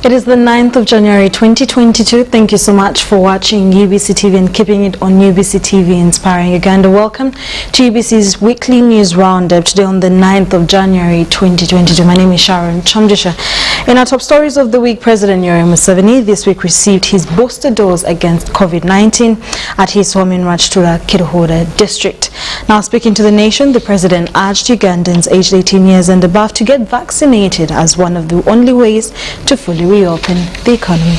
It is the 9th of January 2022. Thank you so much for watching UBC TV and keeping it on UBC TV Inspiring Uganda. Welcome to UBC's weekly news roundup today on the 9th of January 2022. My name is Sharon Kyomugisha. In our top stories of the week, President Yoweri Museveni this week received his booster dose against COVID-19 at his home in Rachtura, Kiruhura district. Now speaking to the nation, the president urged Ugandans aged 18 years and above to get vaccinated as one of the only ways to fully reopen the economy.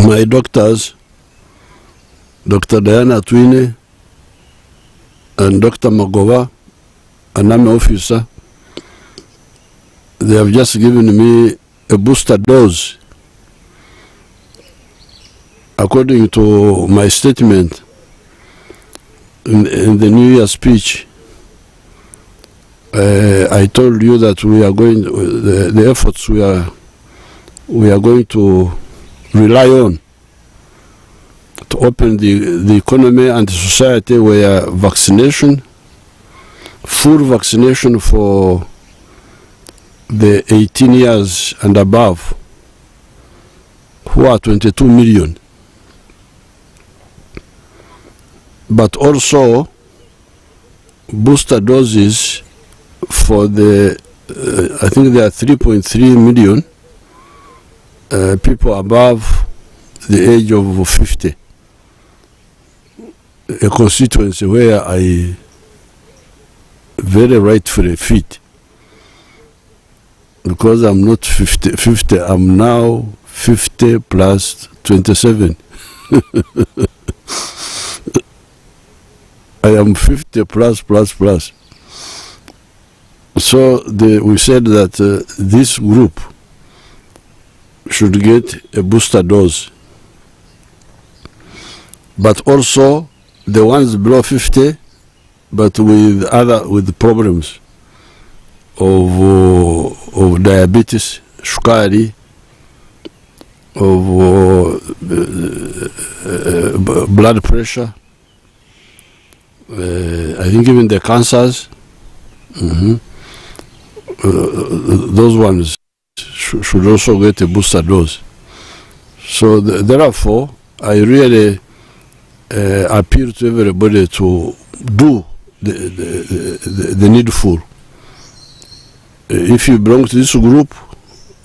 My doctors, Dr. Diana Twine and Dr. Magova, an army officer, they have just given me a booster dose. According to my statement in the New Year speech, I told you that we are going, the efforts we are going to rely on to open the economy and the society where vaccination, full vaccination for the 18 years and above, who are 22 million. But also booster doses for the, I think there are 3.3 million people above the age of 50. A constituency where I very rightfully fit, because I'm not 50, I'm now 50 plus 27. I am 50 plus. So we said that this group should get a booster dose, but also the ones below 50, but with problems of diabetes, shukari, of blood pressure, I think even the cancers, those ones should also get a booster dose. So therefore, I really appeal to everybody to do the needful. If you belong to this group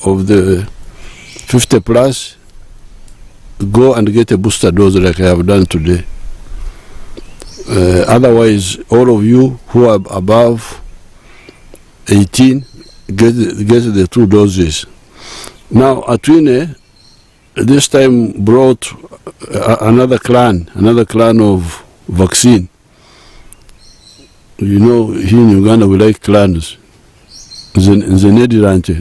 of the 50 plus, go and get a booster dose like I have done today. Otherwise, all of you who are above 18, get the 2 doses. Now, Atwine this time brought another clan of vaccine. You know, here in Uganda we like clans. Zenduanti.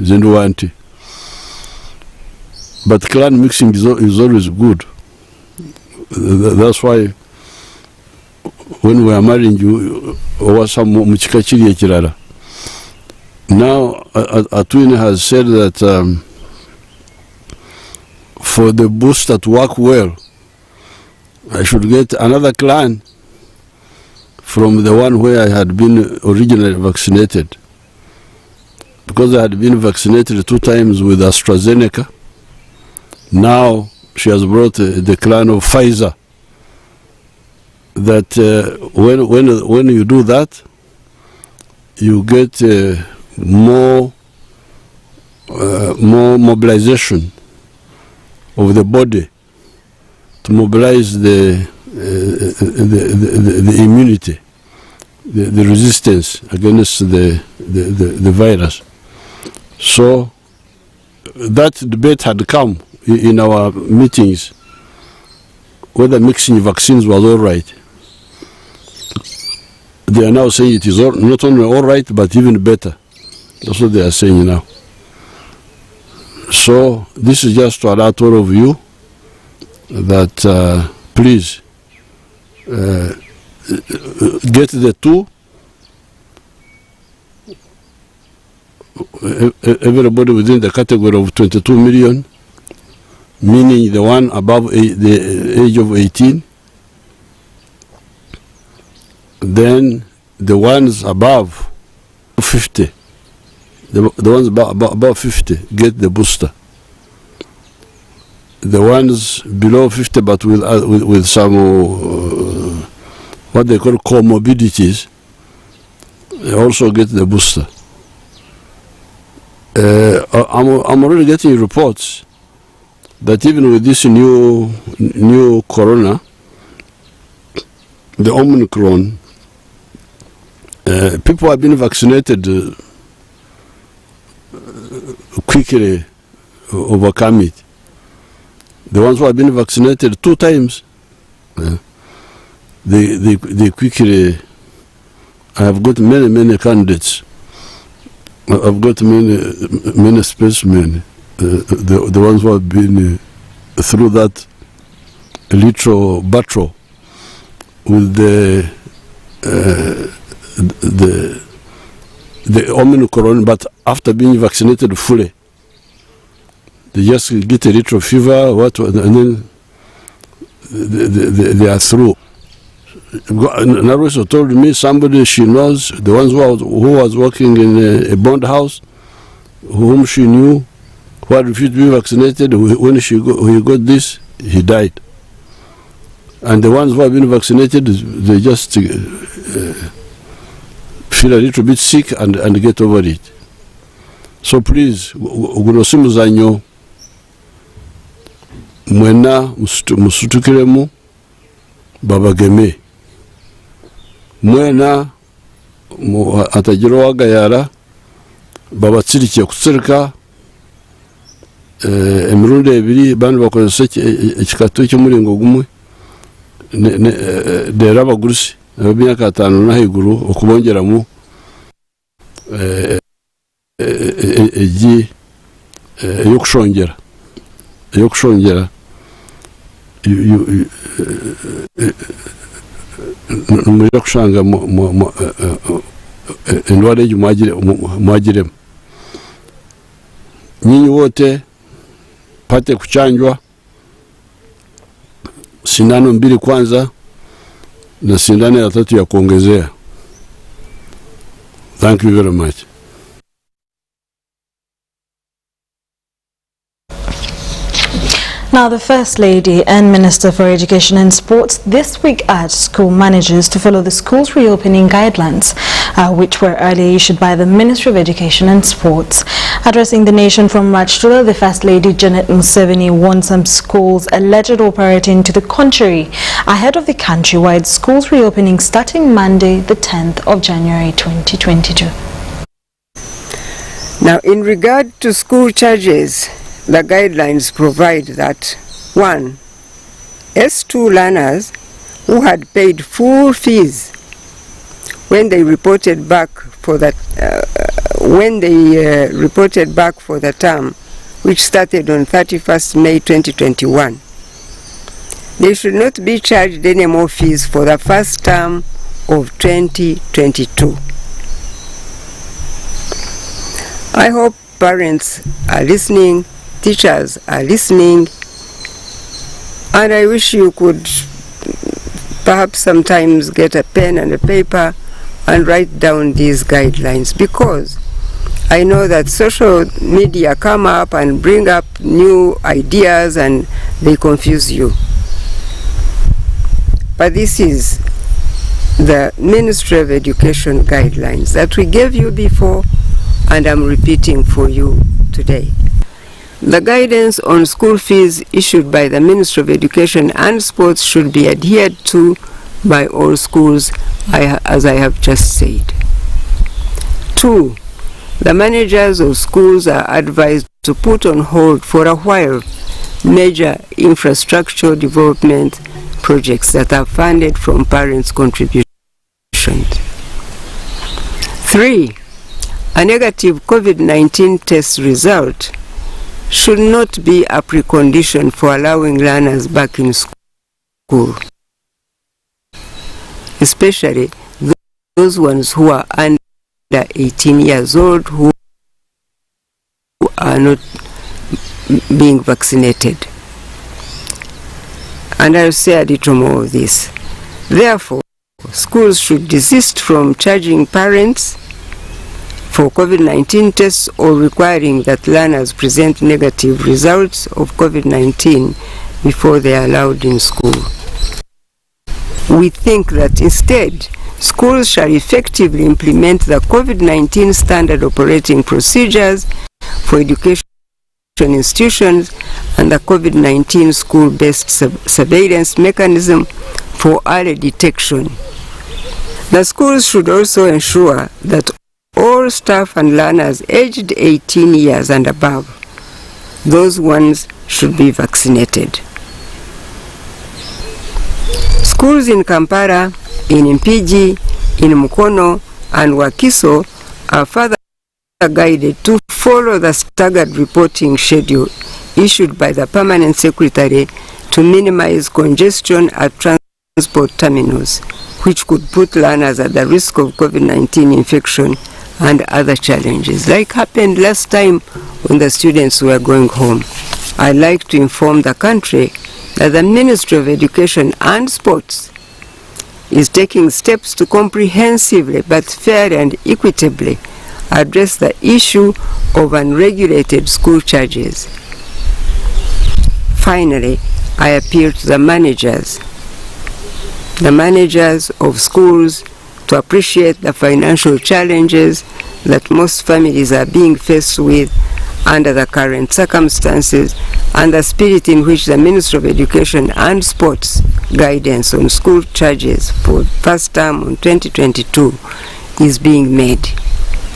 But clan mixing is always good. That's why when we are marrying you, now Atwine has said that for the booster to work well, I should get another clan from the one where I had been originally vaccinated. Because I had been vaccinated 2 times with AstraZeneca, now she has brought the clan of Pfizer. That when you do that, you get more mobilization of the body to mobilize the immunity, the resistance against the virus. So that debate had come in our meetings, whether mixing vaccines was all right. They are now saying it is not only all right, but even better. That's what they are saying now. So this is just to alert all of you that please get the two. Everybody within the category of 22 million, meaning the one above the age of 18. Then the ones above 50, the ones above 50 get the booster. The ones below 50 but with some what they call comorbidities also get the booster. I'm already getting reports that even with this new corona, the Omicron, people have been vaccinated quickly overcome it. The ones who have been vaccinated 2 times, they quickly. I have got many candidates. I've got many specimen. The ones who have been through that literal battle with the Omicron, but after being vaccinated fully, they just get a little fever, and then they are through. Naruso told me somebody she knows, the ones who was working in a bond house, whom she knew, who had refused to be vaccinated, when he got this, he died. And the ones who have been vaccinated, they just feel a little bit sick and get over it. So please, ugunosimuzanyo mwena musutukiremu babageme. Mwena atagira wagayara babatsirikiye kutsirika emirundi ebiri bandi bakozesa ekikato cy'umuringo gumwe dera abagurusi ab'imyaka 5 n'ahiguru okubongeramu eyokushongera numurira kushanga endwara egi mwagiremu nyinyi wote pate kuchanjwa sindano 2 kwanza na sindano ya 3 ya kuongezea. Thank you very much. Now, the First Lady and Minister for Education and Sports this week urged school managers to follow the school's reopening guidelines, which were earlier issued by the Ministry of Education and Sports. Addressing the nation from Rajtula, the First Lady Janet Museveni warned some schools alleged operating to the contrary ahead of the countrywide schools reopening starting Monday, the 10th of January 2022. Now, in regard to school charges, the guidelines provide that 1. S2 learners who had paid full fees when they reported back for the term, which started on 31st May 2021, they should not be charged any more fees for the first term of 2022. I hope parents are listening, teachers are listening, and I wish you could perhaps sometimes get a pen and a paper and write down these guidelines, because I know that social media come up and bring up new ideas and they confuse you. But this is the Ministry of Education guidelines that we gave you before, and I'm repeating for you today. The guidance on school fees issued by the Ministry of Education and Sports should be adhered to by all schools, as I have just said. 2. The managers of schools are advised to put on hold for a while major infrastructure development projects that are funded from parents' contributions. 3. A negative COVID-19 test result should not be a precondition for allowing learners back in school, especially those ones who are under 18 years old who are not being vaccinated. And I'll say a little more of this. Therefore, schools should desist from charging parents for COVID-19 tests or requiring that learners present negative results of COVID-19 before they are allowed in school. We think that instead, schools shall effectively implement the COVID-19 standard operating procedures for education institutions and the COVID-19 school-based surveillance mechanism for early detection. The schools should also ensure that all staff and learners aged 18 years and above, those ones should be vaccinated. Schools in Kampala, in Mpigi, in Mukono, and Wakiso are further guided to follow the staggered reporting schedule issued by the Permanent Secretary to minimize congestion at transport terminals, which could put learners at the risk of COVID-19 infection and other challenges, like happened last time when the students were going home. I'd like to inform the country that the Ministry of Education and Sports is taking steps to comprehensively but fairly and equitably address the issue of unregulated school charges. Finally, I appeal to the managers of schools to appreciate the financial challenges that most families are being faced with under the current circumstances and the spirit in which the Ministry of Education and Sports guidance on school charges for first term on 2022 is being made.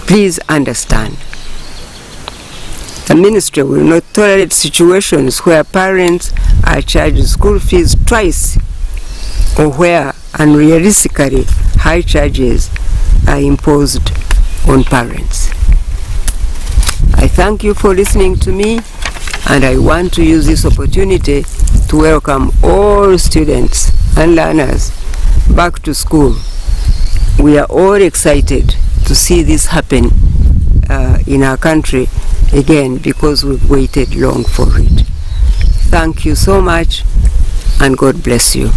Please understand, the ministry will not tolerate situations where parents are charged school fees twice or where unrealistically high charges are imposed on parents. I thank you for listening to me, and I want to use this opportunity to welcome all students and learners back to school. We are all excited to see this happen in our country again, because we've waited long for it. Thank you so much, and God bless you.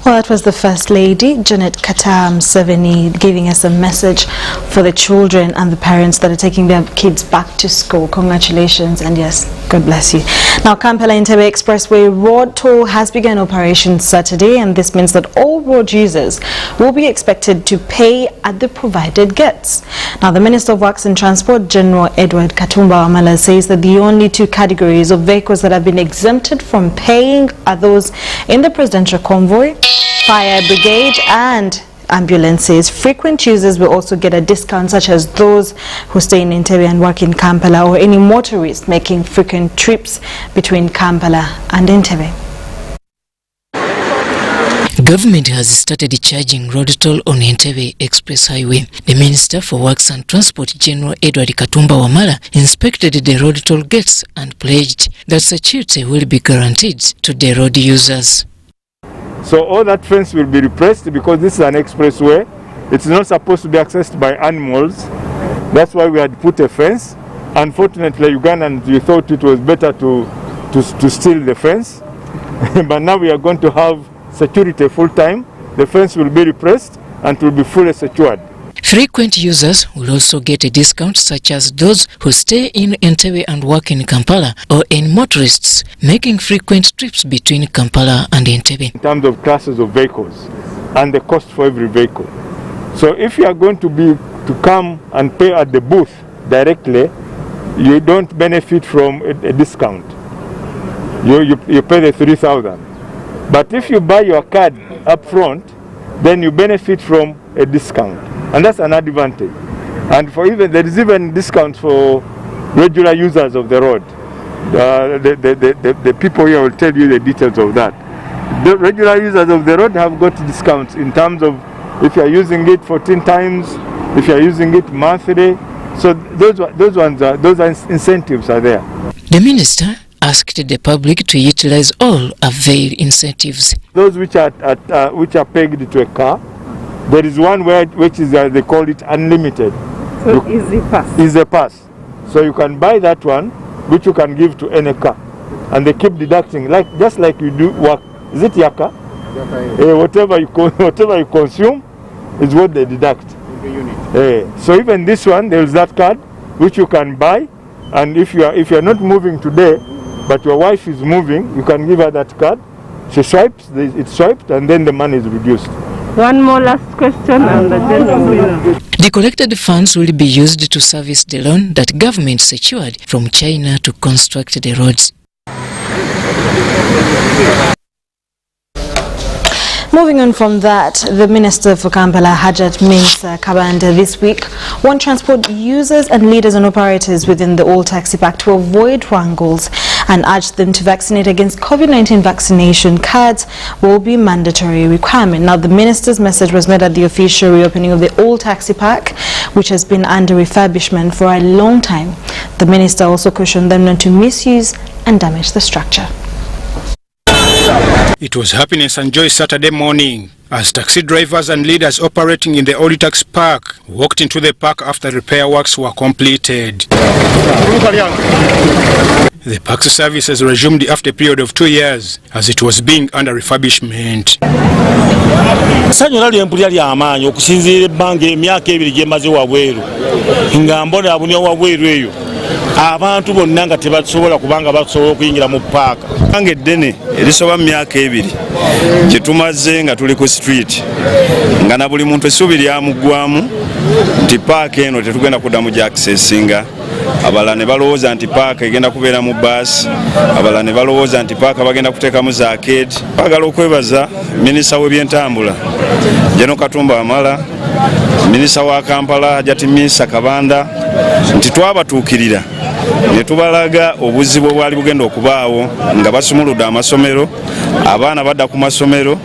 Well, that was the First Lady, Janet Katam Museveni, giving us a message for the children and the parents that are taking their kids back to school. Congratulations, and yes, God bless you. Now, Kampala-Entebbe Expressway road toll has begun operation Saturday, and this means that all road users will be expected to pay at the provided gates. Now, the Minister of Works and Transport, General Edward Katumba Wamala, says that the only two categories of vehicles that have been exempted from paying are those in the presidential convoy, fire brigade and ambulances. Frequent users will also get a discount, such as those who stay in Entebbe and work in Kampala, or any motorists making frequent trips between Kampala and Entebbe. Government has started charging road toll on Entebbe Express Highway. The Minister for Works and Transport, General Edward Katumba Wamala, inspected the road toll gates and pledged that security will be guaranteed to the road users. So all that fence will be replaced, because this is an expressway. It's not supposed to be accessed by animals. That's why we had put a fence. Unfortunately, Ugandans, we thought it was better to steal the fence. But now we are going to have security full time. The fence will be replaced and will be fully secured. Frequent users will also get a discount, such as those who stay in Entebbe and work in Kampala, or in motorists making frequent trips between Kampala and Entebbe. In terms of classes of vehicles and the cost for every vehicle. So if you are going to come and pay at the booth directly, you don't benefit from a discount. You pay the 3,000. But if you buy your card up front, then you benefit from a discount. And that's an advantage. And there is even discounts for regular users of the road. The people here will tell you the details of that. The regular users of the road have got discounts in terms of if you are using it 14 times, if you are using it monthly, So those incentives are there. The minister asked the public to utilize all available incentives. Those which are pegged to a car, there is one which is they call it unlimited. So easy pass. Easy pass. So you can buy that one, which you can give to any car, and they keep deducting, just like you do work. Is it your car? Whatever you consume is what they deduct. So even this one, there is that card which you can buy, and if you are not moving today, but your wife is moving, you can give her that card. She swipes, it's swiped, and then the money is reduced. One more last question on the general. The collected funds will be used to service the loan that government secured from China to construct the roads. Moving on from that, the Minister for Kampala, Hajat Mensa Kabanda, this week warned transport users and leaders and operators within the All Taxi Park to avoid wrangles and urged them to vaccinate against COVID-19. Vaccination cards will be mandatory requirement. Now, the minister's message was made at the official reopening of the All Taxi Park, which has been under refurbishment for a long time. The minister also cautioned them not to misuse and damage the structure. It was happiness and joy Saturday morning as taxi drivers and leaders operating in the All Taxi Park walked into the park after repair works were completed. The park's services resumed after a period of 2 years as it was being under refurbishment. Abantu bonna nga tebasobola kubanga basobola okuyingira mu paaka bange ddene erisoba mu myaka ebiri gye tumaze nga tuli ku street nga na buli muntu essuubi lyamuggwamu nti paaka eno tetugenda kuddamu gya accessinga. Abalala ne balowooza nti paaka egenda kubeera mu baasi, abalala ne balowooza nti paaka bagenda kuteekamu za arcade. Twagala okwebaza minisita w'ebyentambula Jeno Katumba Wamala, minisita wa Kampala Hajati Mensa Kabanda nti twabatuukirira ne tubalaga obuzibu obwali bugenda okubaawo nga basumuludde amasomero, abaana badda ku masomero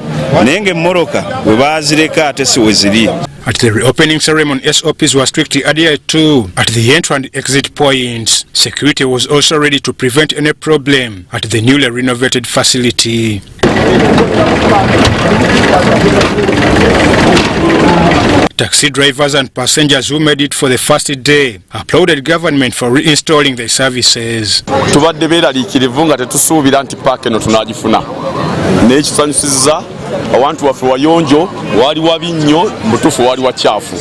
naye ng'emmoroka bwe baazireka ate si we ziri. At the reopening ceremony, SOPs were strictly adhered to at the entry and exit points. Security was also ready to prevent any problem at the newly renovated facility. Taxi drivers and passengers who made it for the first day applauded government for reinstalling their services. Tubadde beeraliikirivu nga tetusuubira nti paaka eno tunaagifuna. Naye kisanyusizza awantu waffe wayonjo, wali wabi nnyo, mutuufu wali wacaafu.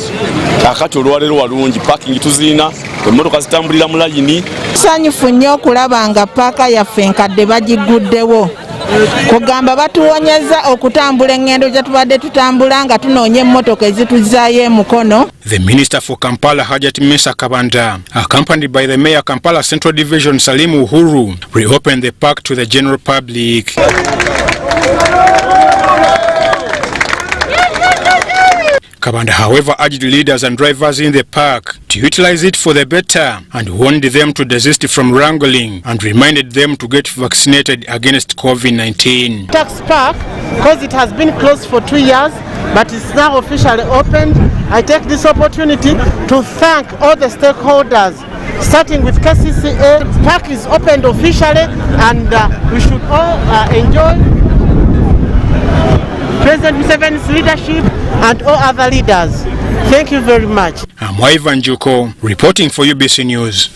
Kaakati olwaleero walungi, paakingi tuzirina, emmotoka zitambulira mu layini. Tusanyufu nnyo okulaba nga paaka yaffe enkadde bagiguddewo. Kugamba batuwonyeza okutambula engendo gye tubadde tutambula nga tunoonya emmotoka ezituzaayo emukono. The Minister for Kampala, Hajat Mensa Kabanda, accompanied by the Mayor Kampala Central Division Salim Uhuru, reopened the park to the general public. Kabanda, however, urged leaders and drivers in the park to utilize it for the better and warned them to desist from wrangling and reminded them to get vaccinated against COVID-19. Tax Park, because it has been closed for 2 years, but it's now officially opened. I take this opportunity to thank all the stakeholders, starting with KCCA. The park is opened officially, and we should all enjoy President Museveni's leadership and all other leaders. Thank you very much. I'm Ivan Juko, reporting for UBC News.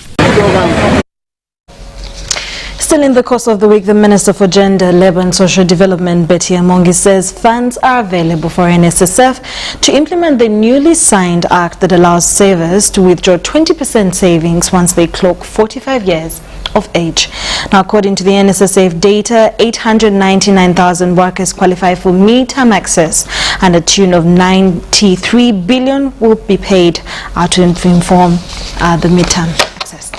Still in the course of the week, the Minister for Gender, Labour and Social Development, Betty Amongi, says funds are available for NSSF to implement the newly signed act that allows savers to withdraw 20% savings once they clock 45 years of age. Now, according to the NSSF data, 899,000 workers qualify for midterm access, and a tune of 93 billion will be paid to inform the midterm access.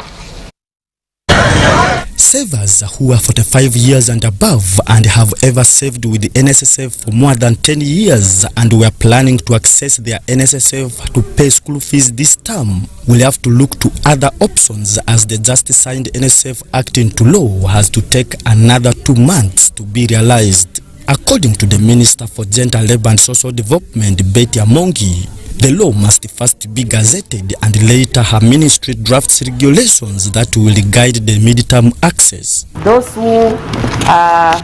Savers who are 45 years and above and have ever saved with the NSSF for more than 10 years and were planning to access their NSSF to pay school fees this term will have to look to other options, as the just signed NSSF Act into law has to take another 2 months to be realized. According to the Minister for Gender, Labour and Social Development, Betty Amongi, The law must first be gazetted and later her ministry drafts regulations that will guide the midterm access. Those who are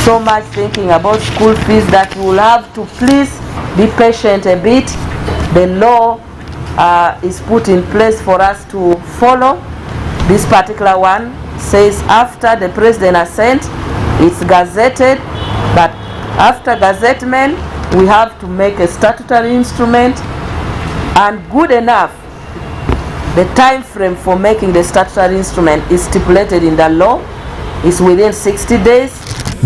so much thinking about school fees, that you will have to please be patient a bit. The law is put in place for us to follow. This particular one says after the president assent, it's gazetted, but after gazettement, we have to make a statutory instrument, and good enough, the time frame for making the statutory instrument is stipulated in the law. It's within 60 days.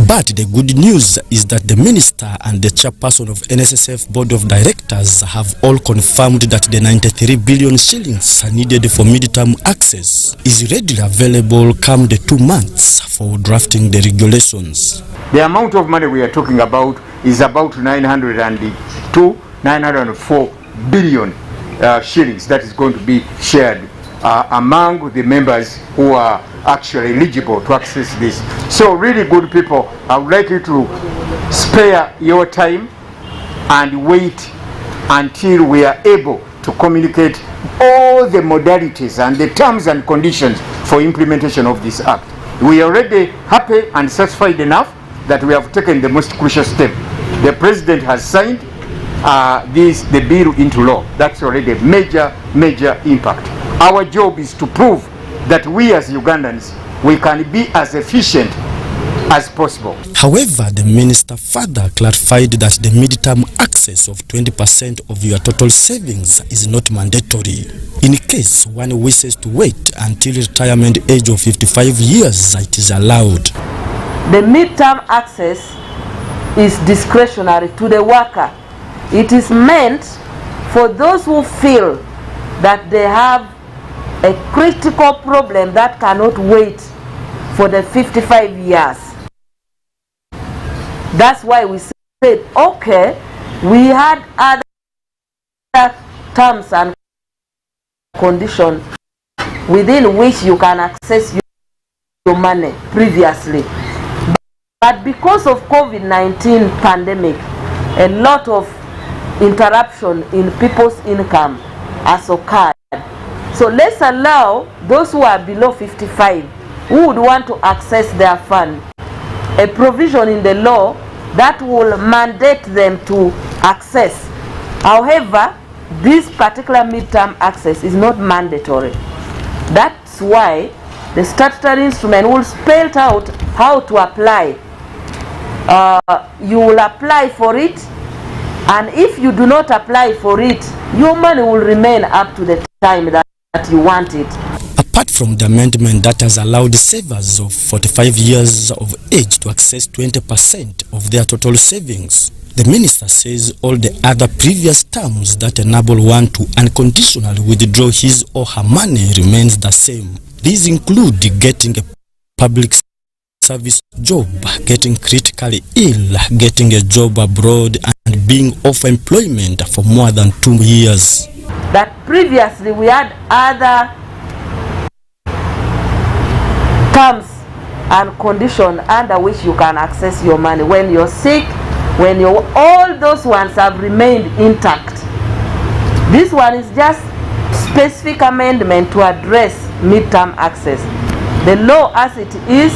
But the good news is that the minister and the chairperson of NSSF board of directors have all confirmed that the 93 billion shillings needed for midterm access is readily available come the 2 months for drafting the regulations. The amount of money we are talking about is about 904 billion shillings that is going to be shared among the members who are actually eligible to access this. So really good people, I would like you to spare your time and wait until we are able to communicate all the modalities and the terms and conditions for implementation of this act. We are already happy and satisfied enough that we have taken the most crucial step. The president has signed the bill into law. That's already a major impact. Our job is to prove that we as Ugandans, we can be as efficient as possible. However, the minister further clarified that the midterm access of 20% of your total savings is not mandatory. In case one wishes to wait until retirement age of 55 years, it is allowed. The midterm access is discretionary to the worker. It is meant for those who feel that they have a critical problem that cannot wait for the 55 years. That's why we said, okay, we had other terms and conditions within which you can access your money previously. But because of COVID-19 pandemic, a lot of interruption in people's income has occurred. So let's allow those who are below 55 who would want to access their fund a provision in the law that will mandate them to access. However, this particular midterm access is not mandatory. That's why the statutory instrument will spell out how to apply. You will apply for it, and if you do not apply for it, your money will remain up to the time that you want it. Apart from the amendment that has allowed savers of 45 years of age to access 20% of their total savings, the minister says all the other previous terms that enable one to unconditionally withdraw his or her money remains the same. These include getting a public service job, getting critically ill, getting a job abroad, and being off employment for more than 2 years. That previously we had other terms and conditions under which you can access your money. When you're sick, when you're, all those ones have remained intact. This one is just specific amendment to address midterm access. The law as it is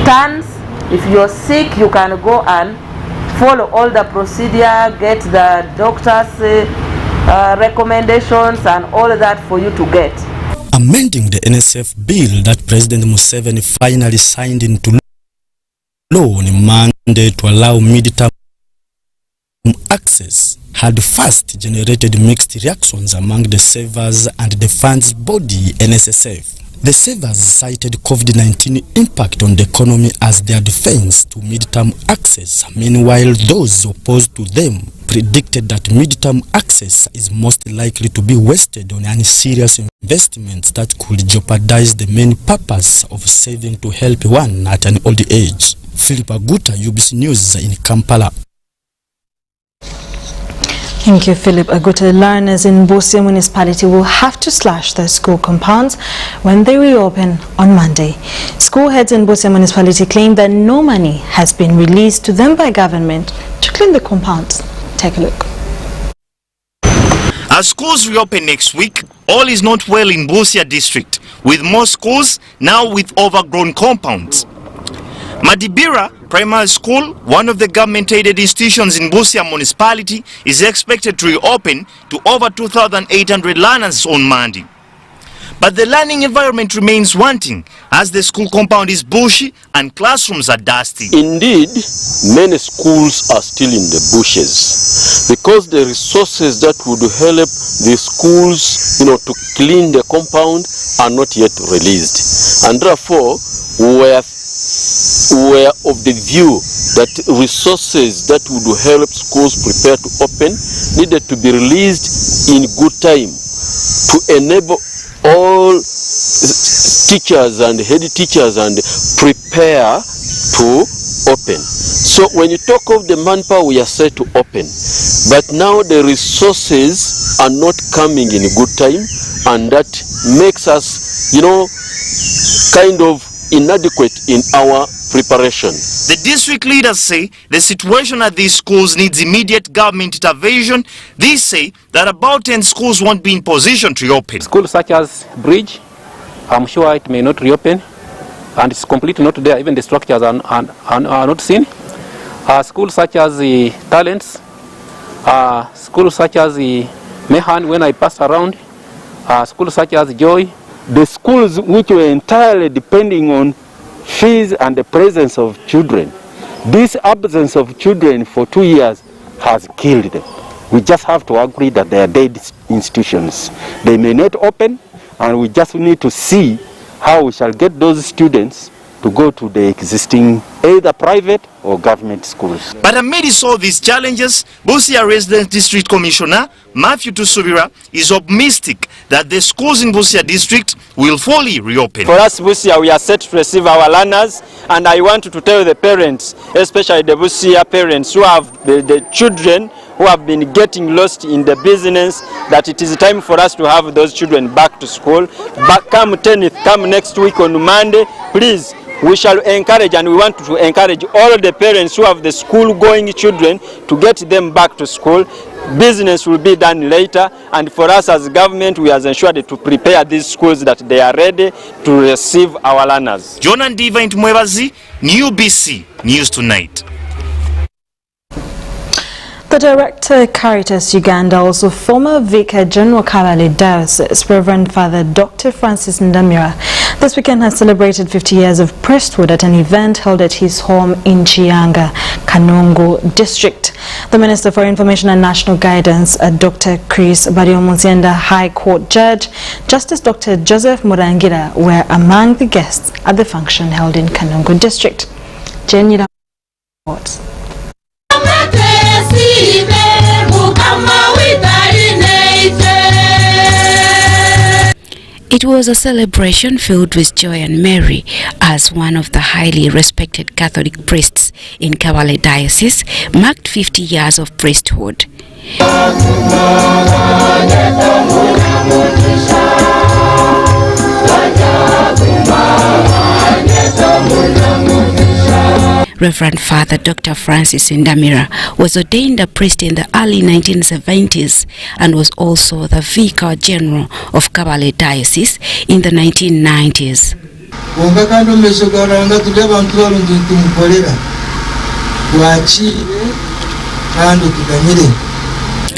stands. If you're sick, you can go and follow all the procedure, get the doctor's recommendations and all that for you to get. Amending the NSF bill that President Museveni finally signed into law on Monday to allow midterm access had first generated mixed reactions among the savers and the fund's body, NSSF. The savers cited COVID-19 impact on the economy as their defense to midterm access. Meanwhile, those opposed to them predicted that midterm access is most likely to be wasted on unserious investments that could jeopardize the main purpose of saving to help one at an old age. Philip Aguta, UBC News in Kampala. Thank you, Philip Aguta. Learners in Busia municipality will have to slash their school compounds when they reopen on Monday. School heads in Busia municipality claim that no money has been released to them by government to clean the compounds. Take a look. As schools reopen next week, all is not well in Busia district, with most schools now with overgrown compounds. Madibira Primary School, one of the government-aided institutions in Busia municipality, is expected to reopen to over 2,800 learners on Monday. But the learning environment remains wanting as the school compound is bushy and classrooms are dusty. Indeed, many schools are still in the bushes because the resources that would help the schools, to clean the compound are not yet released. And therefore, we are of the view that resources that would help schools prepare to open needed to be released in good time to enable all teachers and head teachers and prepare to open. So when you talk of the manpower, we are set to open, but now the resources are not coming in good time, and that makes us, kind of inadequate in our preparation. The district leaders say the situation at these schools needs immediate government intervention. They say that about 10 schools won't be in position to reopen. Schools such as Bridge, I'm sure it may not reopen, and it's completely not there. Even the structures are not seen. Schools such as the Talents, schools such as the Mehan, when I passed around, schools such as Joy. The schools which were entirely depending on fees and the presence of children, this absence of children for 2 years has killed them. We just have to agree that they are dead institutions. They may not open, and we just need to see how we shall get those students to go to the existing either private or government schools. But amidst all these challenges, Busia Resident District Commissioner Matthew Tusubira is optimistic that the schools in Busia District will fully reopen. For us, Busia, we are set to receive our learners, and I want to tell the parents, especially the Busia parents who have the children who have been getting lost in the business, that it is time for us to have those children back to school. But come 10th, come next week on Monday, please, we shall encourage, and we want to encourage all the parents who have the school-going children to get them back to school. Business will be done later, and for us as government, we are ensured to prepare these schools that they are ready to receive our learners. John and Diva Mwebazi, UBC News Tonight. The Director, Caritas Uganda, also former Vicar General Kabale Diocese, Reverend Father Dr. Francis Ndamira, this weekend has celebrated 50 years of priesthood at an event held at his home in Chianga, Kanungu District. The Minister for Information and National Guidance, Dr. Chris Bariomunsi, and the High Court Judge, Justice Dr. Joseph Murangira, were among the guests at the function held in Kanungu District. Jenny reports. It was a celebration filled with joy and merry as one of the highly respected Catholic priests in Kabale Diocese marked 50 years of priesthood. Reverend Father Dr. Francis Ndamira was ordained a priest in the early 1970s and was also the Vicar General of Kabale Diocese in the 1990s.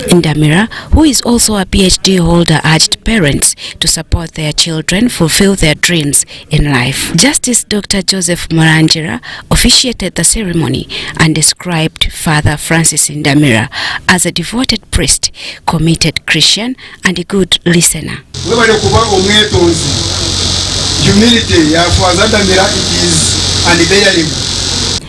Ndamira, who is also a PhD holder, urged parents to support their children fulfill their dreams in life. Justice Dr. Joseph Murangira officiated the ceremony and described Father Francis Ndamira as a devoted priest, committed Christian, and a good listener. Humility for Ndamira is undeniable.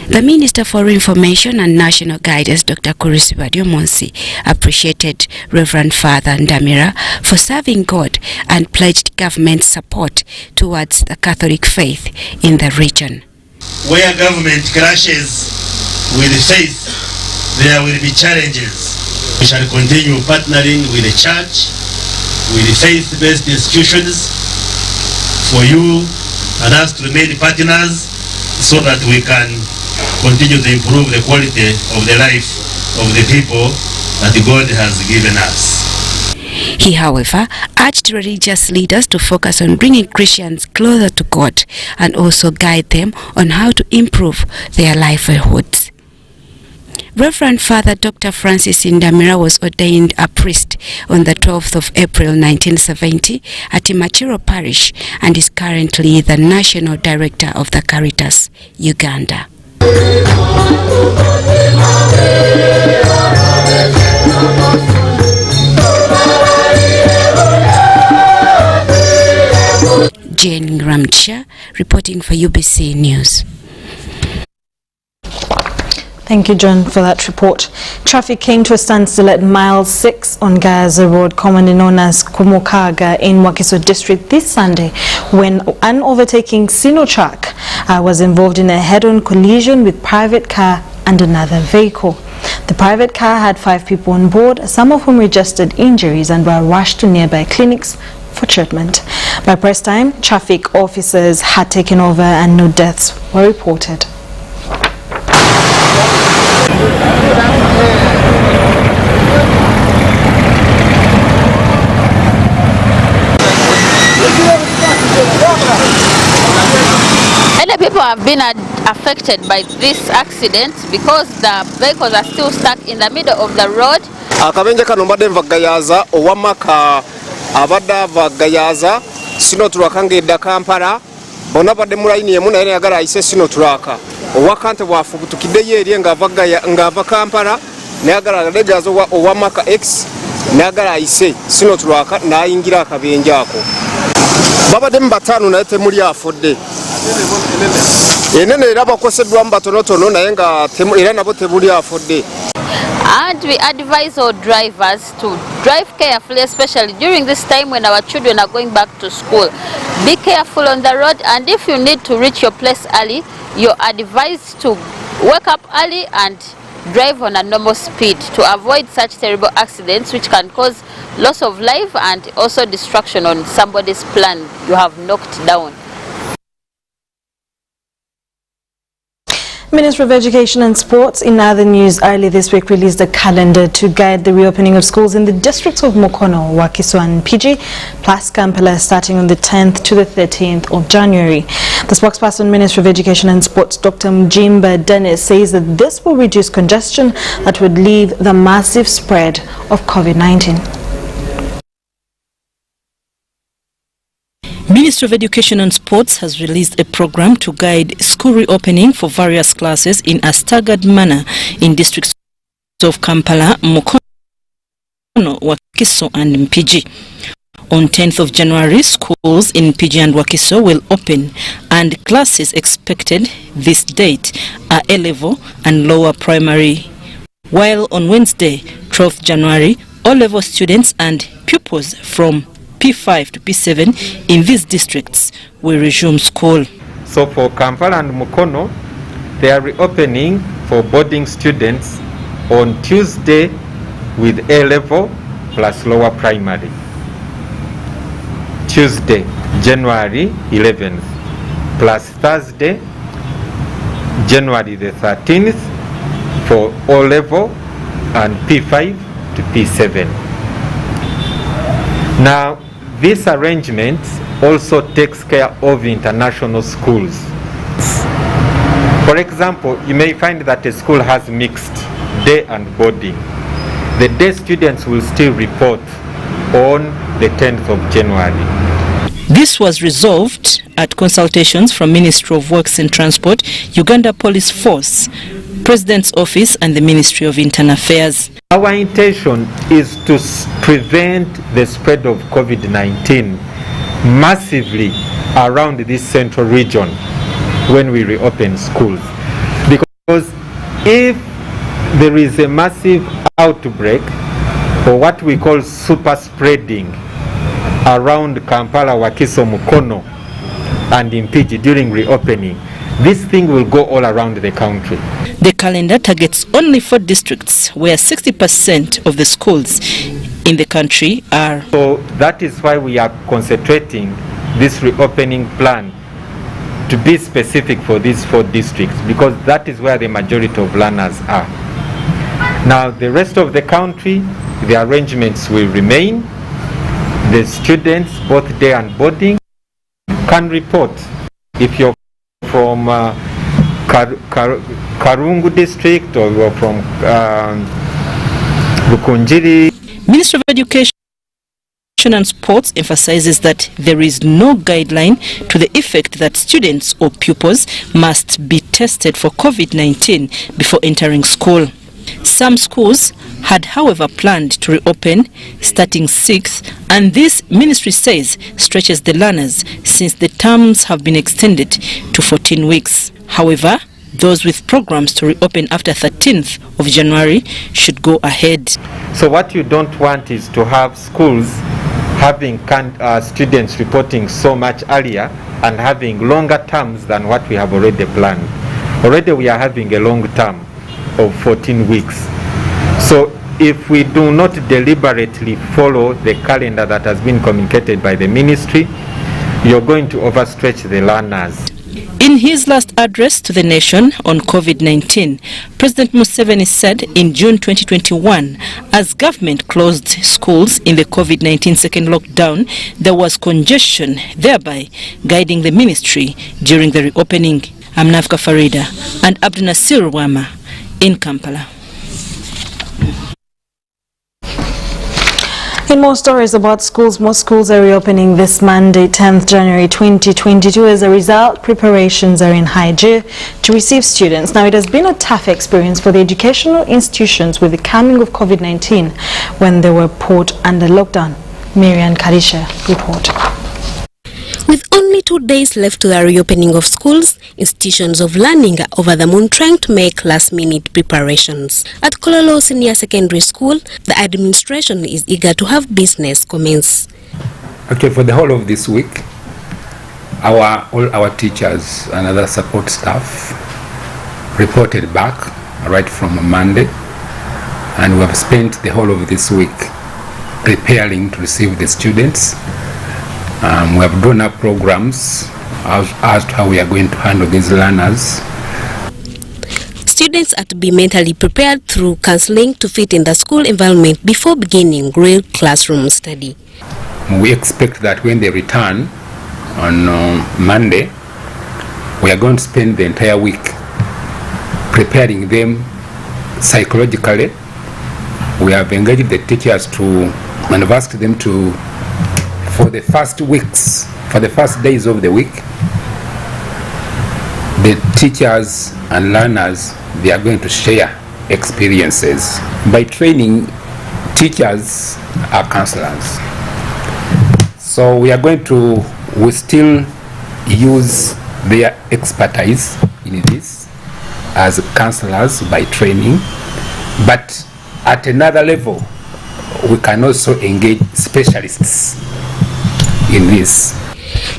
The Minister for Information and National Guidance, Dr. Chris Bariomunsi, appreciated Reverend Father Ndamira for serving God and pledged government support towards the Catholic faith in the region. Where government clashes with faith, there will be challenges. We shall continue partnering with the church, with the faith-based institutions, for you and us to remain partners so that we can continue to improve the quality of the life of the people that God has given us. He, however, urged religious leaders to focus on bringing Christians closer to God and also guide them on how to improve their livelihoods. Reverend Father Dr. Francis Ndamira was ordained a priest on the 12th of April 1970 at Imachiro Parish and is currently the National Director of the Caritas, Uganda. Jane Ramcha reporting for UBC News. Thank you, John, for that report. Traffic came to a standstill at mile 6 on Gaza Road, commonly known as Kumukaga in Wakiso District this Sunday, when an overtaking Sino truck was involved in a head-on collision with private car and another vehicle. The private car had 5 people on board, some of whom registered injuries and were rushed to nearby clinics for treatment. By press time, traffic officers had taken over and no deaths were reported. Many people have been affected by this accident because the vehicles are still stuck in the middle of the road. Akabenje kano mbadde nvagayaza owamaka abadde avagayaza sino tulwakange edda Kampala bona badde mu line emu naye yagala ayise sino tulwaka owakante bwafubutukiddeyo eri ng'ava Kampala nayagala alegaza owamaka X nayagala ayise sino tulwaka nayingira akabenje ako babadde mu bataano naye temuli afudde enene era bakoseddwamu batonotono naye nga era nabo tebuli afudde. And we advise our drivers to drive carefully, especially during this time when our children are going back to school. Be careful on the road, and if you need to reach your place early, you're advised to wake up early and drive on a normal speed to avoid such terrible accidents which can cause loss of life and also destruction on somebody's plan you have knocked down. Ministry of Education and Sports, in other news, early this week released a calendar to guide the reopening of schools in the districts of Mukono, Wakiso and PG, plus Kampala, starting on the 10th to the 13th of January. The spokesperson, Ministry of Education and Sports, Dr. Mjimba Dennis, says that this will reduce congestion that would leave the massive spread of COVID-19. Ministry of Education and Sports has released a program to guide school reopening for various classes in a staggered manner in districts of Kampala, Mukono, Wakiso and Mpigi. On 10th of January, schools in Mpigi and Wakiso will open, and classes expected this date are A-level and lower primary, while on Wednesday, 12th January, O-level students and pupils from P5 to P7 in these districts will resume school. So for Kampala and Mukono, they are reopening for boarding students on Tuesday with A-level plus lower primary. Tuesday, January 11th, plus Thursday, January the 13th for O-level and P5 to P7. Now, this arrangement also takes care of international schools. For example, you may find that a school has mixed day and boarding. The day students will still report on the 10th of January. This was resolved at consultations from Ministry of Works and Transport, Uganda Police Force, President's Office and the Ministry of Internal Affairs. Our intention is to prevent the spread of COVID-19 massively around this central region when we reopen schools. Because if there is a massive outbreak or what we call super spreading around Kampala, Wakiso, Mukono and Mpigi during reopening, this thing will go all around the country. The calendar targets only 4 districts where 60% of the schools in the country are. So that is why we are concentrating this reopening plan to be specific for these 4 districts, because that is where the majority of learners are. Now the rest of the country, the arrangements will remain the students, both day and boarding, can report. If you're from Karungu district or you're from Bukunjiri. Ministry of Education and Sports emphasizes that there is no guideline to the effect that students or pupils must be tested for COVID-19 before entering school. Some schools had, however, planned to reopen starting 6th, and this ministry says stretches the learners since the terms have been extended to 14 weeks. However, those with programs to reopen after 13th of January should go ahead. So what you don't want is to have schools having students reporting so much earlier and having longer terms than what we have already planned. Already we are having a long term of 14 weeks. So if we do not deliberately follow the calendar that has been communicated by the ministry, you're going to overstretch the learners. In his last address to the nation on COVID-19, President Museveni said in June 2021, as government closed schools in the COVID-19 second lockdown, there was congestion, thereby guiding the ministry during the reopening. I'm Nafka Farida and Abdul Nasir Wama in Kampala. In more stories about schools, most schools are reopening this Monday, 10th January 2022. As a result, preparations are in high gear to receive students. Now, it has been a tough experience for the educational institutions with the coming of COVID-19 when they were put under lockdown. Marian Karisha report. With only 2 days left to the reopening of schools, institutions of learning are over the moon trying to make last-minute preparations. At Kololo Senior Secondary School, the administration is eager to have business commence. Okay, for the whole of this week, all our teachers and other support staff reported back right from Monday, and we have spent the whole of this week preparing to receive the students. We have drawn up programs as to how we are going to handle these learners. Students are to be mentally prepared through counseling to fit in the school environment before beginning real classroom study. We expect that when they return on Monday, we are going to spend the entire week preparing them psychologically. We have engaged the teachers and have asked them to, for the first weeks, for the first days of the week, the teachers and learners, they are going to share experiences. By training, teachers are counselors. So we still use their expertise in this as counselors by training, but at another level, we can also engage specialists in this.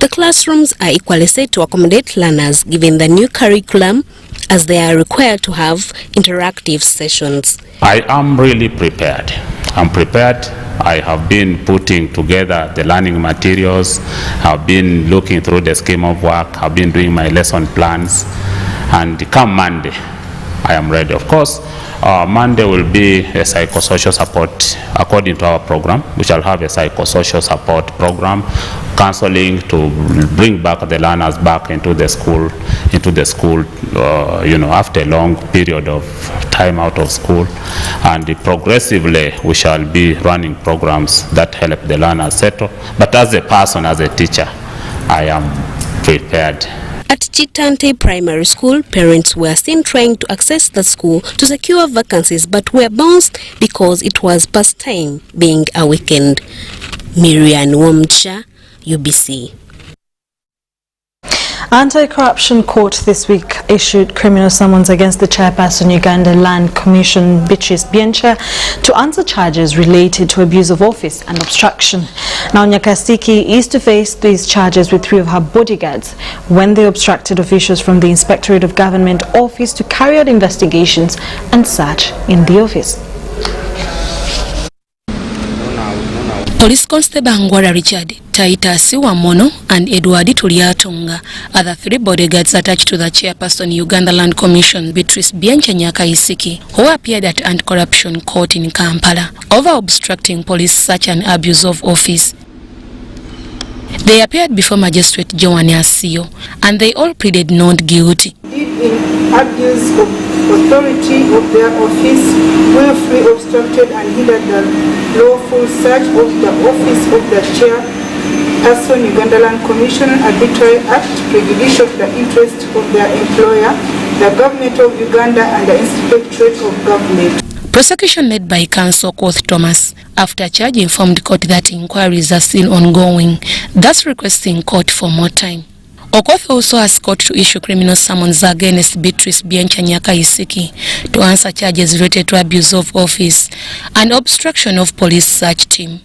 The classrooms are equally set to accommodate learners given the new curriculum, as they are required to have interactive sessions. I am really prepared. I'm prepared. I have been putting together the learning materials, I've been looking through the scheme of work, I've been doing my lesson plans, and come Monday, I am ready. Of course, Monday will be a psychosocial support according to our program. We shall have a psychosocial support program, counseling to bring back the learners back into the school, after a long period of time out of school. And progressively, we shall be running programs that help the learners settle. But as a person, as a teacher, I am prepared. At Chitante Primary School, parents were seen trying to access the school to secure vacancies but were bounced because it was past time, being a weekend. Miriam Womcha, UBC. Anti-Corruption Court this week issued criminal summons against the chairperson Uganda Land Commission, Beatrice Biencha, to answer charges related to abuse of office and obstruction. Now, Nyakasiki is to face these charges with 3 of her bodyguards when they obstructed officials from the Inspectorate of Government Office to carry out investigations and search in the office. Police Constable Ngwara Richard, Taita Wamono and Edward Tuliatonga are the 3 bodyguards attached to the chairperson Uganda Land Commission, Beatrice Biencha Nyakaisiki, who appeared at Anti-Corruption Court in Kampala over obstructing police search and abuse of office. They appeared before Magistrate Joan Asio and they all pleaded not guilty. In abuse of authority of their office, willfully obstructed and hindered the lawful search of the office of the chairperson, Uganda Land Commission, arbitrary act prejudicial to the interest of their employer, the government of Uganda and the Inspectorate of Government. Prosecution led by Counsel Koth Thomas after charge informed court that inquiries are still ongoing, thus requesting court for more time. Okoth also asked court to issue criminal summons against Beatrice Bianchanyaka Isiki to answer charges related to abuse of office and obstruction of police search team.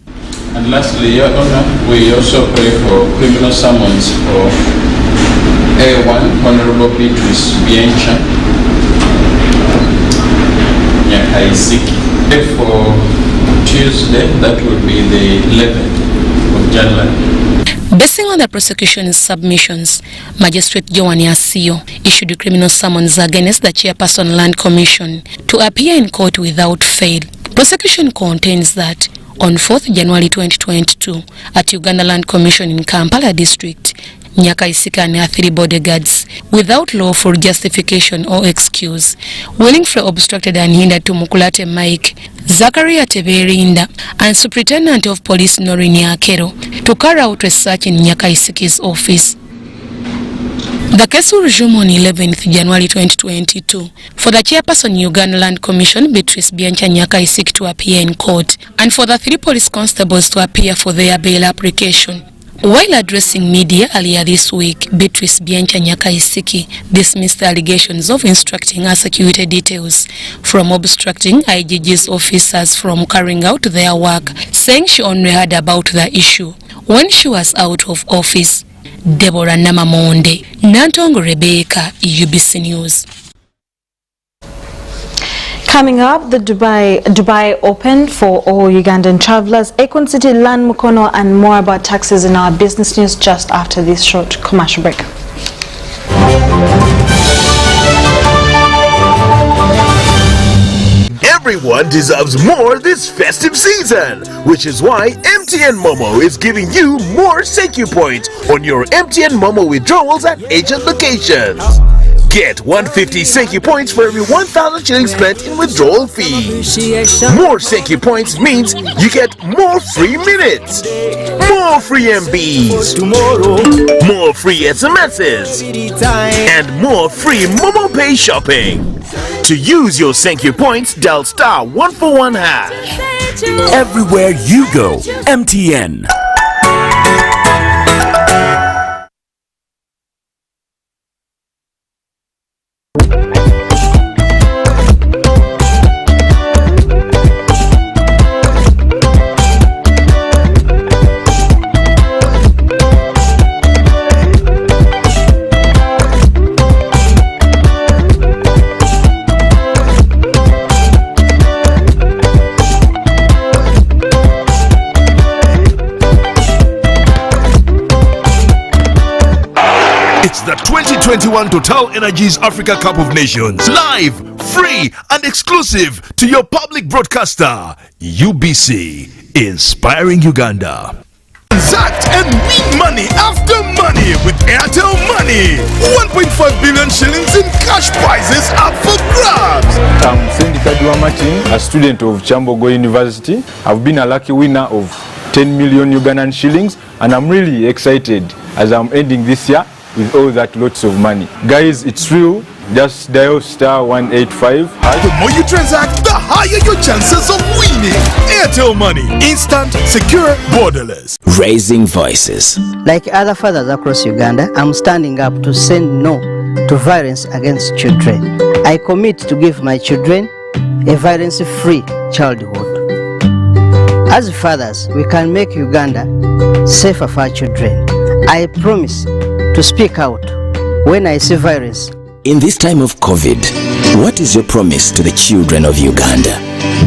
And lastly, Your Honor, we also pray for criminal summons for A1 Honorable Beatrice Bianchanyaka Isiki. For Tuesday, that will be the 11th of January. Basing on the prosecution's submissions, Magistrate Joan Asio issued a criminal summons against the Chairperson Land Commission to appear in court without fail. Prosecution contains that on 4th January 2022 at Uganda Land Commission in Kampala District, Nyaka Isika and her 3 bodyguards, without lawful justification or excuse, willingly obstructed and hindered Tumukulate Mike, Zachariah Teberinda, and Superintendent of Police Norini Akero to carry out research in Nyaka Isiki's office. The case will resume on 11th January 2022 for the Chairperson Uganda Land Commission Beatrice Bianchanyaka Isiki to appear in court and for the 3 police constables to appear for their bail application. While addressing media earlier this week, Beatrice Bianchanyaka Isiki dismissed the allegations of instructing her security details from obstructing IGG's officers from carrying out their work, saying she only heard about the issue when she was out of office. Deborah Namamonde, Nantongo Rebecca, UBC News. Coming up, the Dubai Open for all Ugandan travelers, Econ City, Land Mukono, and more about taxes in our business news just after this short commercial break. Everyone deserves more this festive season, which is why MTN Momo is giving you more thank you points on your MTN Momo withdrawals at agent locations. Get 150 thank you points for every 1,000 shillings spent in withdrawal fees. More thank you points means you get more free minutes, more free MBs, more free SMSs, and more free Momo Pay shopping. To use your thank you points, dial *141#. Everywhere you go, MTN. It's the 2021 Total Energies Africa Cup of Nations. Live, free, and exclusive to your public broadcaster, UBC, inspiring Uganda. Transact and win money after money with Airtel Money. 1.5 billion shillings in cash prizes up for grabs. I'm Sendika Duamati, a student of Chambogo University. I've been a lucky winner of 10 million Ugandan shillings, and I'm really excited as I'm ending this year with all that lots of money. Guys, it's real. Just dial *185. The more you transact, the higher your chances of winning. Airtel Money. Instant, secure, borderless. Raising voices. Like other fathers across Uganda, I'm standing up to say no to violence against children. I commit to give my children a violence-free childhood. As fathers, we can make Uganda safer for our children. I promise to speak out when I see violence. In this time of COVID, what is your promise to the children of Uganda?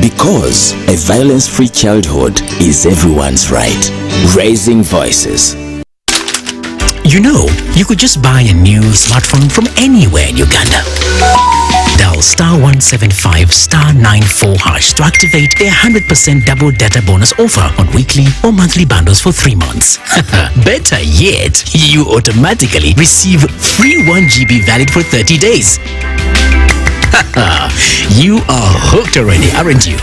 Because a violence-free childhood is everyone's right. Raising voices. You know, you could just buy a new smartphone from anywhere in Uganda. Dial *175 *94 hash to activate a 100% double data bonus offer on weekly or monthly bundles for 3 months. Better yet, you automatically receive free 1 GB valid for 30 days. You are hooked already, aren't you?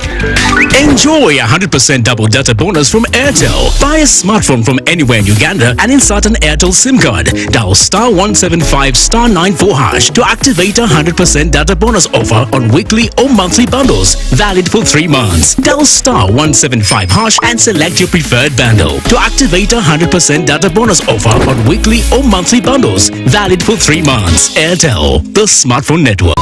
Enjoy a 100% double data bonus from Airtel. Buy a smartphone from anywhere in Uganda and insert an Airtel SIM card. Dial *175 *94 hash to activate a 100% data bonus offer on weekly or monthly bundles, valid for 3 months. Dial *175 hash and select your preferred bundle to activate a 100% data bonus offer on weekly or monthly bundles, valid for 3 months. Airtel, the smartphone network.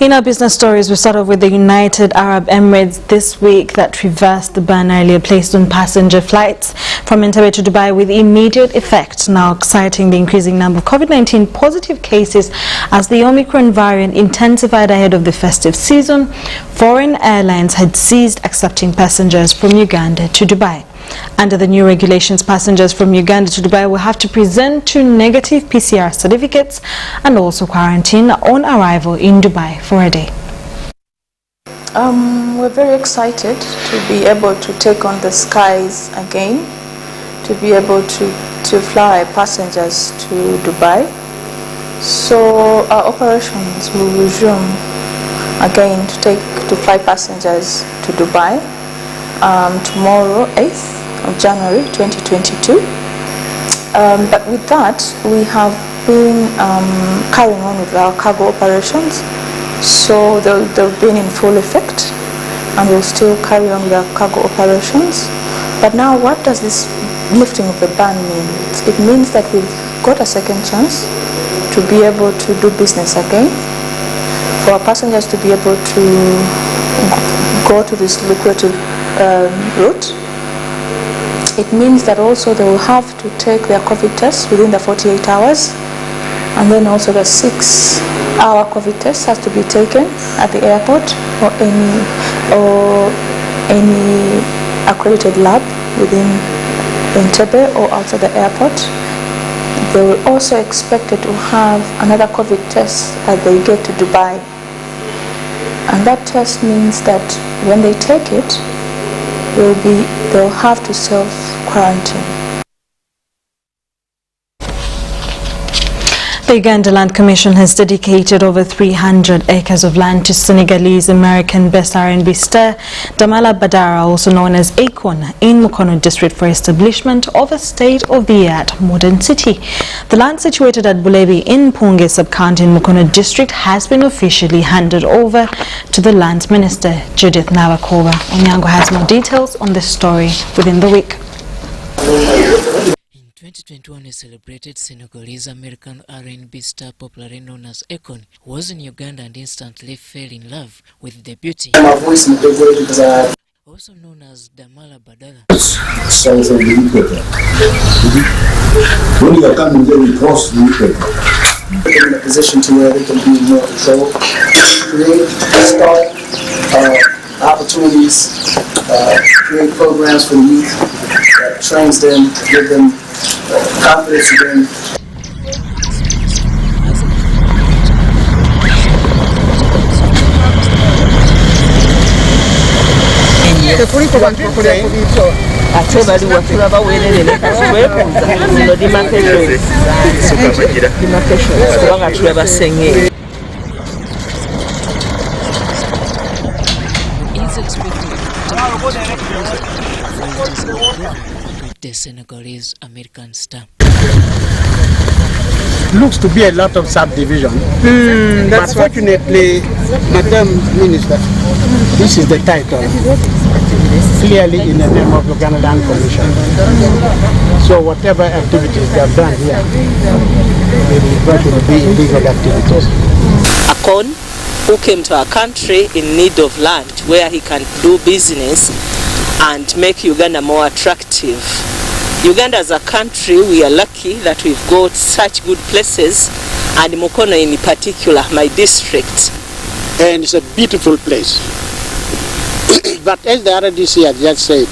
In our business stories, we start off with the United Arab Emirates this week that reversed the ban earlier placed on passenger flights from Entebbe to Dubai with immediate effect, now citing the increasing number of COVID-19 positive cases as the Omicron variant intensified ahead of the festive season. Foreign airlines had ceased accepting passengers from Uganda to Dubai. Under the new regulations, passengers from Uganda to Dubai will have to present 2 negative PCR certificates and also quarantine on arrival in Dubai for a day. We're very excited to be able to take on the skies again, to be able to fly passengers to Dubai. So our operations will resume again to fly passengers to Dubai tomorrow, 8th of January 2022. But with that, we have been carrying on with our cargo operations. So they've been in full effect, and we'll still carry on with our cargo operations. But now, what does this lifting of the ban mean? It means that we've got a second chance to be able to do business again, for our passengers to be able to go to this lucrative route. It means that also they will have to take their COVID tests within the 48 hours, and then also the 6-hour COVID test has to be taken at the airport or any accredited lab within Entebbe or outside the airport. They will also expected to have another COVID test as they get to Dubai, and that test means that when they take it, they'll have to self-quarantine. The Uganda Land Commission has dedicated over 300 acres of land to Senegalese American best R&B star Damala Badara, also known as Econ, in Mukono district for establishment of a state-of-the-art modern city. The land situated at Bulebi in Punge sub-county in Mukono district has been officially handed over to the Lands Minister, Judith Nabakova. Onyango has more details on this story within the week. 2021 is celebrated Senegalese American R&B star popularly known as Econ was in Uganda and instantly fell in love with the beauty. Also known as Damala Badala. When you are coming very close to the equator, they're in a position to where they can be more control, create, start opportunities, create programs for the youth that trains them, give them confidence again. The Senegalese American star. Looks to be a lot of subdivision. But fortunately, Madam Minister, this is the title, clearly in the name of the Uganda Land Commission. So whatever activities they have done here, they will be illegal activities. Econ, who came to our country in need of land where he can do business and make Uganda more attractive. Uganda as a country, we are lucky that we've got such good places, and Mukono in particular, my district. And it's a beautiful place. But as the RDC has just said,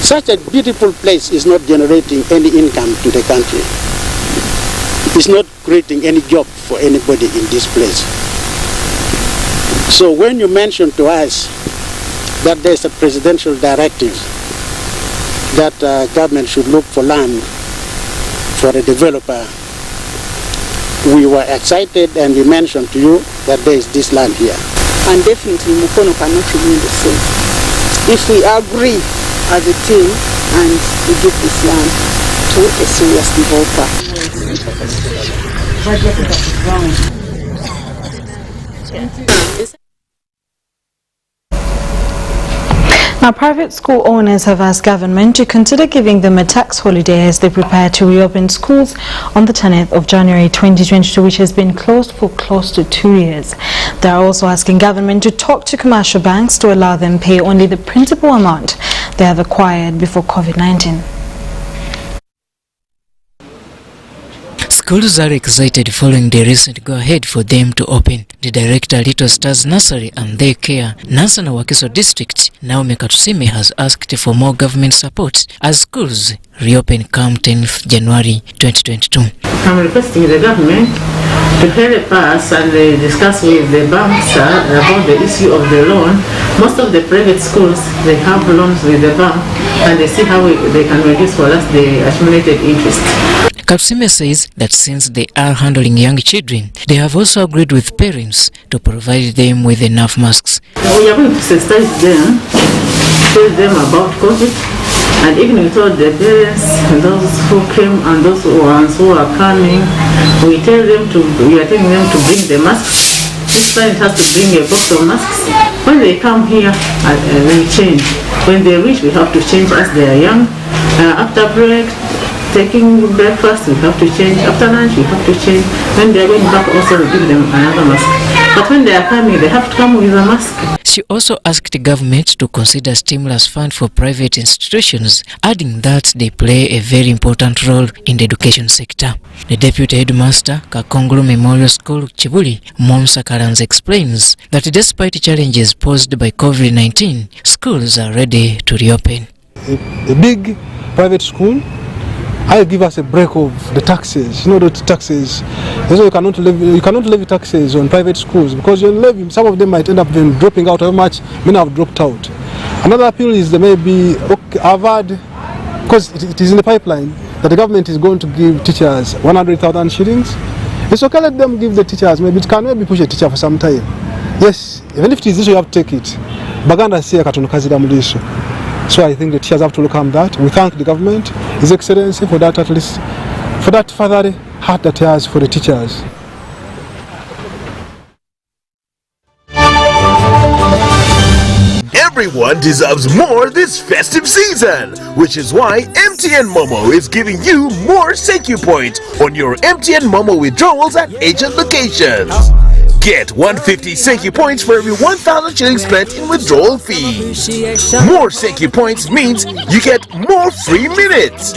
Such a beautiful place is not generating any income to the country. It's not creating any job for anybody in this place. So when you mention to us that there's a presidential directive that government should look for land for a developer, we were excited and we mentioned to you that there is this land here. And definitely Mukono cannot remain the same. If we agree as a team and we give this land to a serious developer. Now, private school owners have asked government to consider giving them a tax holiday as they prepare to reopen schools on the 10th of January 2022, which has been closed for close to 2 years. They are also asking government to talk to commercial banks to allow them pay only the principal amount they have acquired before COVID-19. Schools are excited following the recent go-ahead for them to open. The director Little Stars Nursery and Daycare, Nansana Wakiso District, Naomi Katusime, has asked for more government support as schools reopen come 10th January 2022. I'm requesting the government to help us and discuss with the banks about the issue of the loan. Most of the private schools, they have loans with the bank and they see how they can reduce for us the accumulated interest. Katusime says that since they are handling young children, they have also agreed with parents to provide them with enough masks. We are going to sensitize them, tell them about COVID, and even we told the parents, those who came and those who are coming, we are telling them to bring the masks. Each parent has to bring a box of masks. When they come here, we change. When they reach, we have to change as they are young. After break, taking breakfast, we have to change. After lunch, we have to change. When they are going back, also we give them another mask. But when they are coming, they have to come with a mask. She also asked the government to consider stimulus fund for private institutions, adding that they play a very important role in the education sector. The deputy headmaster, Kakongulu Memorial School, Chibuli, Momsa Karanz, explains that despite challenges posed by COVID-19, schools are ready to reopen. A big private school, I'll give us a break of the taxes. You know, the taxes. You cannot levy taxes on private schools because some of them might end up then dropping out. How much many have dropped out? Another appeal is there may be I've heard, because it is in the pipeline, that the government is going to give teachers 100,000 shillings. It's okay, let them give the teachers. Maybe it can maybe push a teacher for some time. Yes, even if it is this, you have to take it. Baganda say katunukazi. So I think the teachers have to look at that. We thank the government, His Excellency, for that, at least, for that further heart that he has for the teachers. Everyone deserves more this festive season, which is why MTN Momo is giving you more Seku points on your MTN Momo withdrawals at agent locations. Get 150 Seku points for every 1,000 shillings spent in withdrawal fee. More Seku points means you get more free minutes,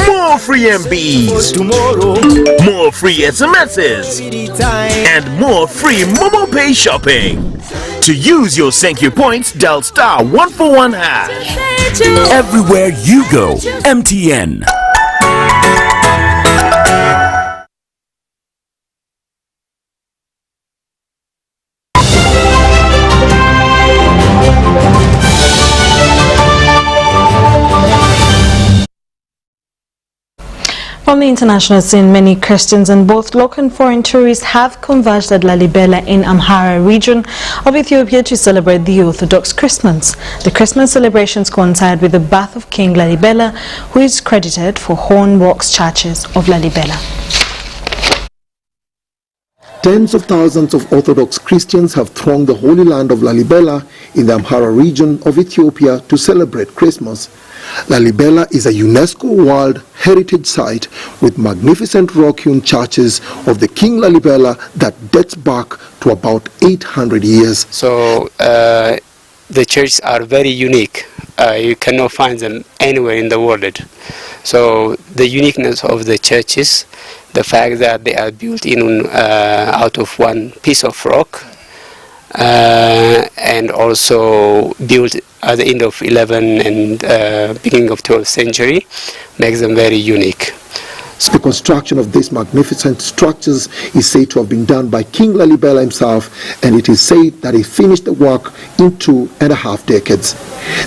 more free MBs, more free SMSs, and more free Momo Pay shopping. To use your Seku points, dial *141#. Everywhere you go, MTN. From the international scene, many Christians and both local and foreign tourists have converged at Lalibela in Amhara region of Ethiopia to celebrate the Orthodox Christmas. The Christmas celebrations coincide with the birth of King Lalibela, who is credited for Hornbox churches of Lalibela. Tens of thousands of Orthodox Christians have thronged the holy land of Lalibela in the Amhara region of Ethiopia to celebrate Christmas. Lalibela is a UNESCO World Heritage Site with magnificent rock-hewn churches of the King Lalibela that dates back to about 800 years. So the churches are very unique. You cannot find them anywhere in the world. So the uniqueness of the churches, the fact that they are built in out of one piece of rock, and also built at the end of 11th and beginning of 12th century, makes them very unique. The construction of these magnificent structures is said to have been done by King Lalibela himself, and it is said that he finished the work in 2.5 decades.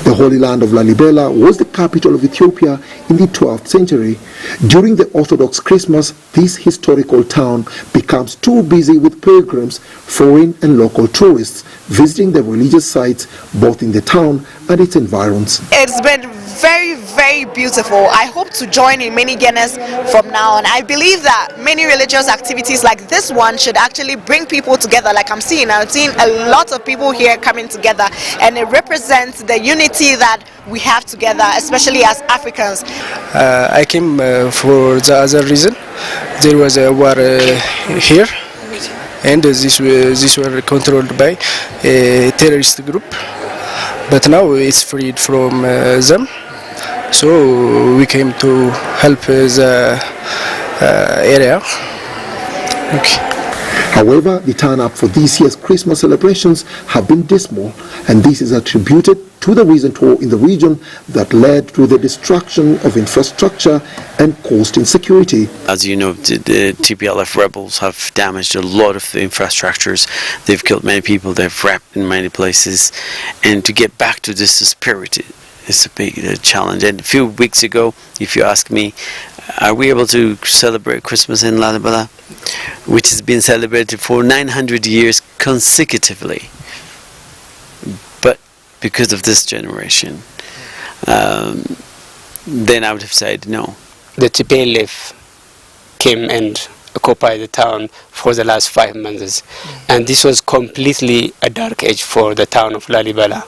The Holy Land of Lalibela was the capital of Ethiopia in the 12th century. During the Orthodox Christmas, this historical town becomes too busy with pilgrims, foreign and local tourists, visiting the religious sites both in the town and its environs. It's been very, very beautiful. I hope to join in many Ghanas from now on. I believe that many religious activities like this one should actually bring people together. Like I'm seeing a lot of people here coming together, and it represents the unity that we have together, especially as Africans. I came for the other reason. There was a war here, and this were controlled by a terrorist group. But now it's freed from them, so we came to help the area. Okay. However, the turn-up for this year's Christmas celebrations have been dismal, and this is attributed to the recent war in the region that led to the destruction of infrastructure and caused insecurity. As you know, the TPLF rebels have damaged a lot of the infrastructures. They've killed many people, they've raped in many places, and to get back to this spirit is a big challenge. And a few weeks ago, if you ask me, are we able to celebrate Christmas in Lalibela, which has been celebrated for 900 years consecutively, but because of this generation, then I would have said no. The TPLF came and occupied the town for the last 5 months, and this was completely a dark age for the town of Lalibela.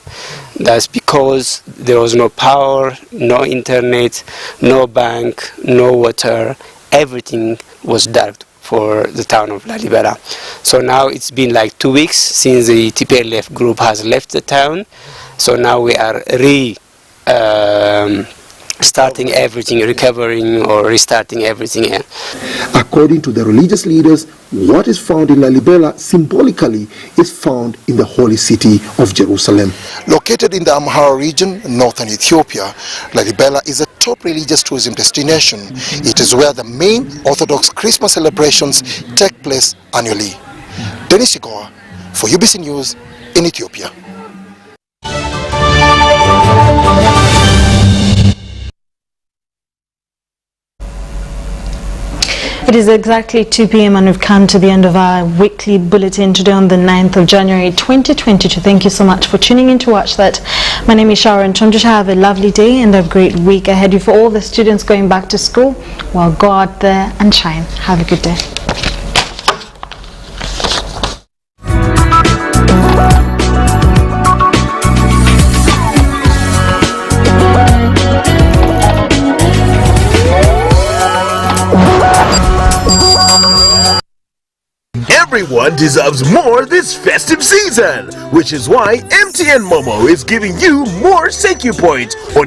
That's because there was no power, no internet, no bank, no water. Everything was dark for the town of Lalibela. So now it's been like 2 weeks since the TPLF group has left the town. So now we are starting everything, recovering or restarting everything again. According to the religious leaders, what is found in Lalibela symbolically is found in the holy city of Jerusalem. Located in the Amhara region, northern Ethiopia, Lalibela is a top religious tourism destination. It is where the main Orthodox Christmas celebrations take place annually. Dennis Chigoa for UBC News in Ethiopia. It is exactly 2 p.m. and we've come to the end of our weekly bulletin today on the 9th of January 2022. Thank you so much for tuning in to watch that. My name is Sharon Kyomugisha. Have a lovely day and a great week ahead. For all the students going back to school, well, go out there and shine. Have a good day. Everyone deserves more this festive season, which is why MTN Momo is giving you more thank you points on